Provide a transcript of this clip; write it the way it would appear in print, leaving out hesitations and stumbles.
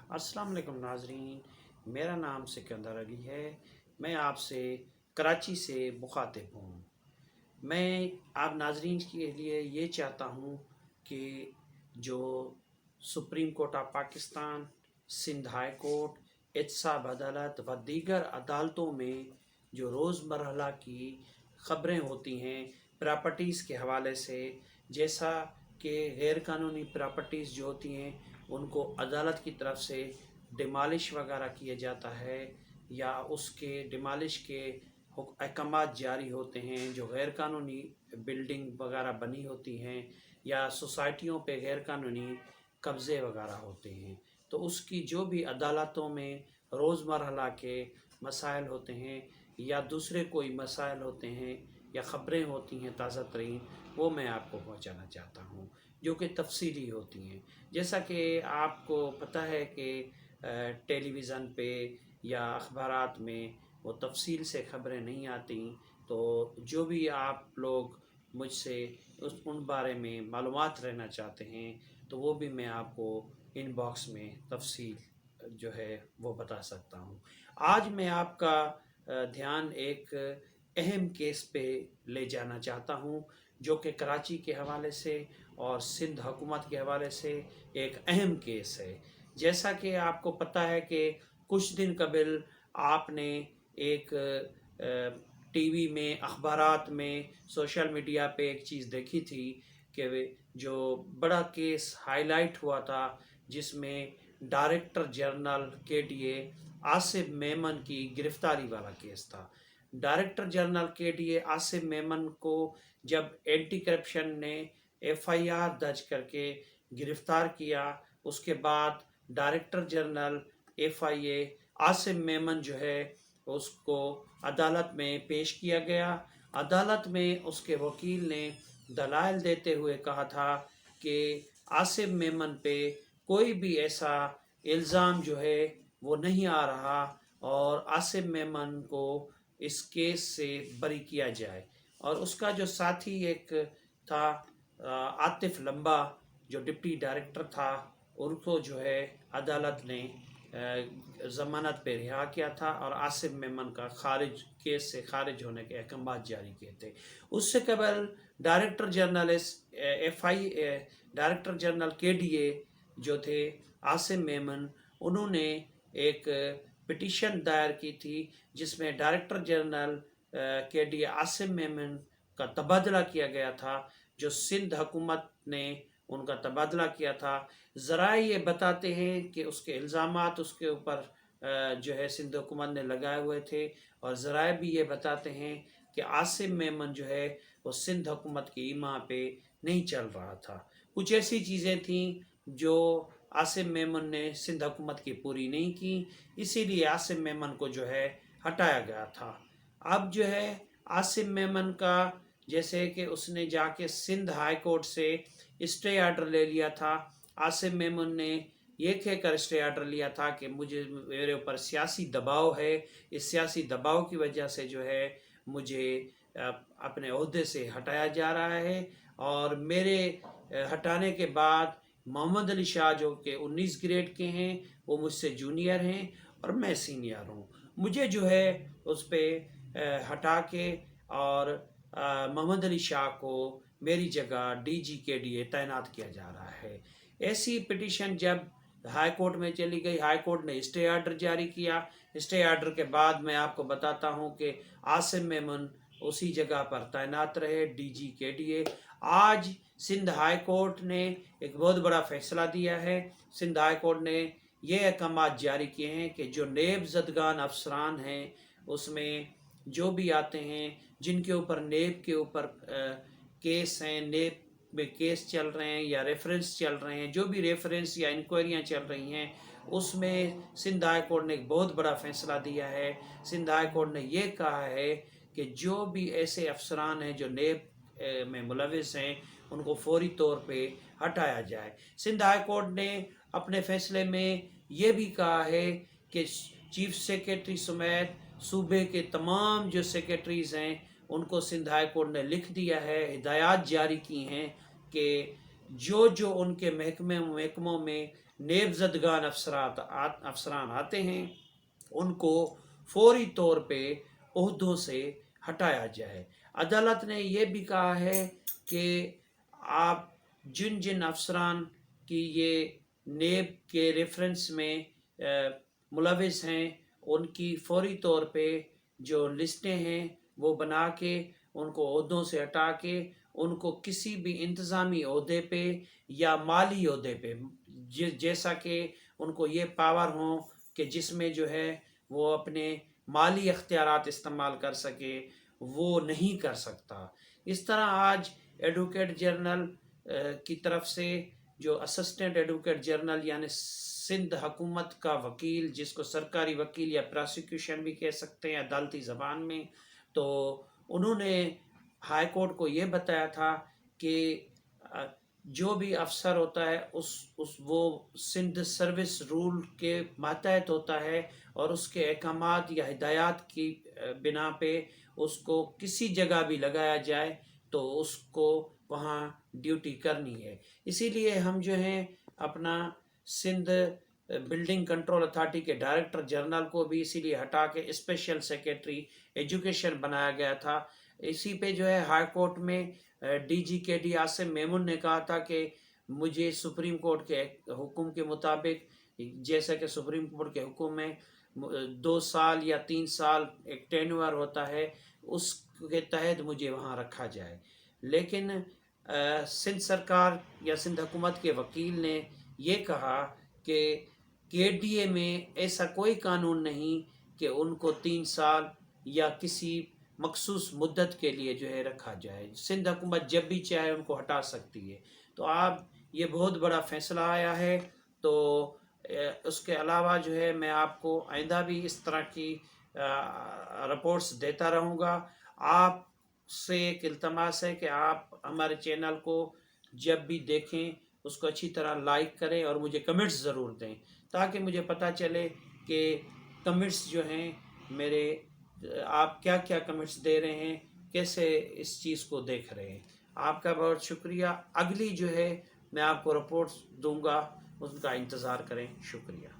अस्सलाम वालेकुम नाजरीन, मेरा नाम सिकंदर अली है। मैं आपसे कराची से मुखातिब हूँ। मैं आप नाजरीन के लिए ये चाहता हूँ कि जो supreme court of Pakistan, Sindh high court, एहतसाब अदालत व दीगर अदालतों में जो रोज़मर्रा की ख़बरें होती हैं प्रॉपर्टीज़ के हवाले से, जैसा कि गैर कानूनी प्रॉपर्टीज़ जो होती हैं उनको अदालत की तरफ से डिमालिश वगैरह किया जाता है, या उसके डिमालिश के अहकामात जारी होते हैं, जो गैर कानूनी बिल्डिंग वगैरह बनी होती हैं या सोसाइटियों पे गैर कानूनी कब्ज़े वगैरह होते हैं, तो उसकी जो भी अदालतों में रोज़मर्रा के मसाइल होते हैं या दूसरे कोई मसाइल होते हैं या ख़बरें होती हैं ताज़ा तरीन, वो मैं आपको पहुंचाना चाहता हूं, जो कि तफसीली होती हैं। जैसा कि आपको पता है कि टेलीविज़न पे या अखबारात में वो तफसील से ख़बरें नहीं आती, तो जो भी आप लोग मुझसे उन बारे में मालूमात रहना चाहते हैं तो वो भी मैं आपको इनबॉक्स में तफसील जो है वो बता सकता हूँ। आज मैं आपका ध्यान एक अहम केस पे ले जाना चाहता हूँ, जो कि कराची के हवाले से और सिंध हुकूमत के हवाले से एक अहम केस है। जैसा कि आपको पता है कि कुछ दिन कबल आपने एक टीवी में, अखबारात में, सोशल मीडिया पे एक चीज़ देखी थी कि जो बड़ा केस हाईलाइट हुआ था, जिसमें director general KDA Asif Memon की गिरफ्तारी वाला केस था। Director general KDA Asif Memon को जब एंटी करप्शन ने FIR दर्ज करके गिरफ्तार किया, उसके बाद director general FIA Asif Memon जो है उसको अदालत में पेश किया गया। अदालत में उसके वकील ने दलाइल देते हुए कहा था कि आसिफ मेमन पे कोई भी ऐसा इल्ज़ाम जो है वो नहीं आ रहा और आसिफ मेमन को इस केस से बरी किया जाए। और उसका जो साथी एक था आतिफ लंबा, जो डिप्टी डायरेक्टर था, उनको जो है अदालत ने ज़मानत पे रिहा किया था और आसिफ मेमन का केस से खारिज होने के अहकाम जारी किए थे। उससे कबल director general director general KDA जो थे आसिफ मेमन, उन्होंने एक पिटीशन दायर की थी जिसमें director general KDA Asif Memon का तबादला किया गया था, जो सिंध हुकूमत ने उनका तबादला किया था। ज़राए ये बताते हैं कि उसके इल्ज़ामात उसके ऊपर जो है सिंध हुकूमत ने लगाए हुए थे, और ज़राए भी ये बताते हैं कि आसिफ मेमन जो है वो सिंध हुकूमत की ईमा पे नहीं चल रहा था। कुछ ऐसी चीज़ें थीं जो आसिफ मेमन ने सिंध हुकूमत की पूरी नहीं की, इसीलिए आसिफ मेमन को जो है हटाया गया था। अब जो है आसिफ मेमन का, जैसे कि उसने जाके सिंध हाई कोर्ट से स्टे ऑर्डर ले लिया था। आसिफ मेमन ने ये कहकर स्टे ऑर्डर लिया था कि मेरे ऊपर सियासी दबाव है, इस सियासी दबाव की वजह से जो है मुझे अपने ओहदे से हटाया जा रहा है, और मेरे हटाने के बाद मोहम्मद अली शाह जो कि 19 ग्रेड के हैं वो मुझसे जूनियर हैं और मैं सीनियर हूँ, मुझे जो है उस पर हटा के और मोहम्मद अली शाह को मेरी जगह DG KDA तैनात किया जा रहा है। ऐसी पिटीशन जब हाई कोर्ट में चली गई, हाई कोर्ट ने स्टे ऑर्डर जारी किया। स्टे ऑर्डर के बाद मैं आपको बताता हूं कि आसिफ मेमन उसी जगह पर तैनात रहे, DG KDA। आज सिंध हाई कोर्ट ने एक बहुत बड़ा फैसला दिया है। सिंध हाई कोर्ट ने ये अहकाम जारी किए हैं कि जो नेब ज़दगान अफसरान हैं, उसमें जो भी आते हैं जिनके ऊपर नेब के ऊपर केस हैं, नेब में केस चल रहे हैं या रेफरेंस चल रहे हैं, जो भी रेफरेंस या इंक्वायरियाँ चल रही हैं, उसमें सिंध हाई कोर्ट ने एक बहुत बड़ा फैसला दिया है। सिंध हाई कोर्ट ने यह कहा है कि जो भी ऐसे अफसरान हैं जो नेब में मुलविस हैं, उनको फौरी तौर पे हटाया जाए। सिंध हाई कोर्ट ने अपने फैसले में ये भी कहा है कि चीफ सेक्रेटरी समेत सूबे के तमाम जो सेक्रेटरीज़ हैं उनको सिंध हाई कोर्ट ने लिख दिया है, हिदायत जारी की हैं कि जो जो उनके महकमों में نیب زدگان افسران آتے ہیں ان کو فوری طور پہ عہدوں سے ہٹایا جائے۔ عدالت نے یہ بھی کہا ہے کہ آپ جن جن افسران کی یہ نیب کے ریفرنس میں ملوث ہیں ان کی فوری طور پہ جو لسٹیں ہیں وہ بنا کے ان کو عہدوں سے ہٹا کے ان کو کسی بھی انتظامی عہدے پہ یا مالی عہدے پہ جیسا کہ ان کو یہ پاور ہوں کہ جس میں جو ہے وہ اپنے مالی اختیارات استعمال کر سکے، وہ نہیں کر سکتا۔ اس طرح آج ایڈوکیٹ جنرل کی طرف سے جو اسسٹنٹ ایڈوکیٹ جنرل یعنی سندھ حکومت کا وکیل، جس کو سرکاری وکیل یا پراسیکیوشن بھی کہہ سکتے ہیں عدالتی زبان میں، تو انہوں نے ہائی کورٹ کو یہ بتایا تھا کہ جو بھی افسر ہوتا ہے وہ سندھ سروس رول کے ماتحت ہوتا ہے اور اس کے احکامات یا ہدایات کی بنا پہ اس کو کسی جگہ بھی لگایا جائے تو اس کو وہاں ڈیوٹی کرنی ہے۔ اسی لیے ہم جو ہیں اپنا سندھ بلڈنگ کنٹرول اتھارٹی کے ڈائریکٹر جنرل کو بھی اسی لیے ہٹا کے اسپیشل سیکریٹری ایجوکیشن بنایا گیا تھا۔ اسی پہ جو ہے ہائی کورٹ میں ڈی جی کے ڈی عاصم میمون نے کہا تھا کہ مجھے سپریم کورٹ کے حکم کے مطابق، جیسا کہ سپریم کورٹ کے حکم میں 2 سال یا 3 سال ایک ٹینور ہوتا ہے، اس کے تحت مجھے وہاں رکھا جائے۔ لیکن سندھ سرکار یا سندھ حکومت کے وکیل نے یہ کہا کہ کے ڈی اے میں ایسا کوئی قانون نہیں کہ ان کو 3 سال یا کسی مخصوص مدت کے لیے جو ہے رکھا جائے۔ سندھ حکومت جب بھی چاہے ان کو ہٹا سکتی ہے۔ تو آپ یہ بہت بڑا فیصلہ آیا ہے۔ تو اس کے علاوہ جو ہے میں آپ کو آئندہ بھی اس طرح کی رپورٹس دیتا رہوں گا۔ آپ سے ایک التماس ہے کہ آپ ہمارے چینل کو جب بھی دیکھیں اس کو اچھی طرح لائک کریں اور مجھے کمنٹس ضرور دیں تاکہ مجھے پتہ چلے کہ کمنٹس جو ہیں میرے، آپ کیا کیا کمنٹس دے رہے ہیں، کیسے اس چیز کو دیکھ رہے ہیں۔ آپ کا بہت شکریہ۔ اگلی جو ہے میں آپ کو رپورٹس دوں گا، ان کا انتظار کریں۔ شکریہ۔